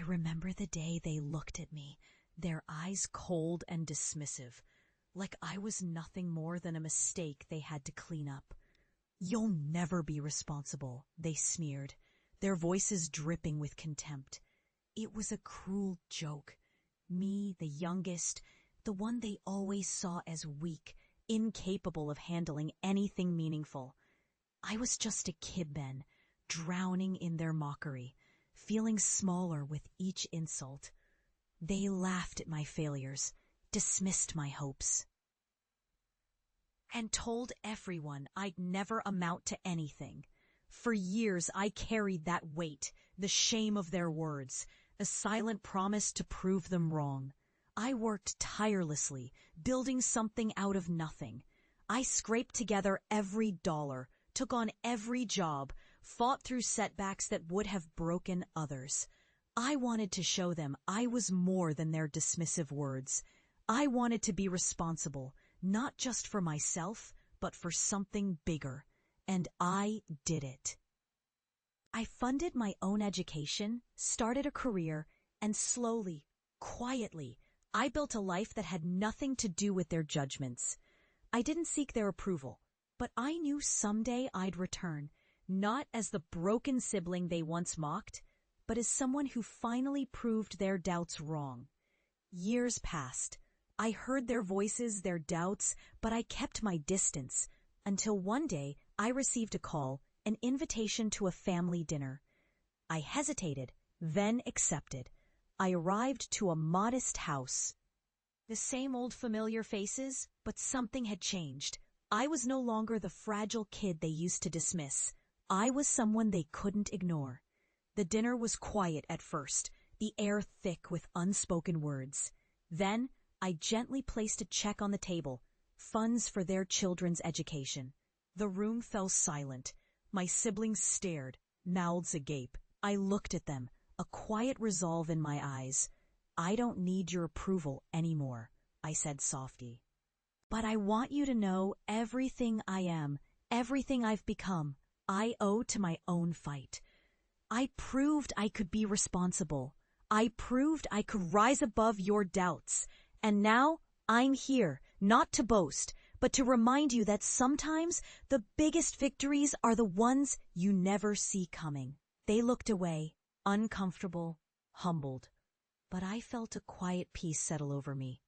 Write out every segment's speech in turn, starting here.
remember the day they looked at me, their eyes cold and dismissive, like I was nothing more than a mistake they had to clean up. "You'll never be responsible," they sneered, their voices dripping with contempt. It was a cruel joke. Me, the youngest, the one they always saw as weak, incapable of handling anything meaningful. I was just a kid then, drowning in their mockery, feeling smaller with each insult. They laughed at my failures, dismissed my hopes, and told everyone I'd never amount to anything. For years I carried that weight, the shame of their words, a silent promise to prove them wrong. I worked tirelessly, building something out of nothing. I scraped together every dollar, took on every job, fought through setbacks that would have broken others. I wanted to show them I was more than their dismissive words. I wanted to be responsible, not just for myself, but for something bigger. And I did it. I funded my own education, started a career, and slowly, quietly, I built a life that had nothing to do with their judgments. I didn't seek their approval, but I knew someday I'd return, not as the broken sibling they once mocked, but as someone who finally proved their doubts wrong. Years passed. I heard their voices, their doubts, but I kept my distance, until one day I received a call, an invitation to a family dinner. I hesitated, then accepted. I arrived to a modest house. The same old familiar faces, but something had changed. I was no longer the fragile kid they used to dismiss. I was someone they couldn't ignore. The dinner was quiet at first, the air thick with unspoken words. Then I gently placed a check on the table, funds for their children's education. The room fell silent. My siblings stared, mouths agape. I looked at them, a quiet resolve in my eyes. "I don't need your approval anymore," I said softly. "But I want you to know everything I am, everything I've become, I owe to my own fight. I proved I could be responsible. I proved I could rise above your doubts. And now I'm here, not to boast, but to remind you that sometimes the biggest victories are the ones you never see coming." They looked away, uncomfortable, humbled. But I felt a quiet peace settle over me.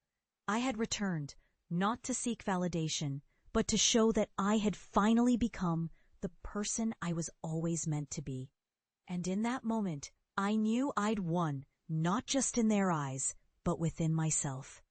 I had returned, not to seek validation, but to show that I had finally become the person I was always meant to be. And in that moment, I knew I'd won, not just in their eyes, but within myself.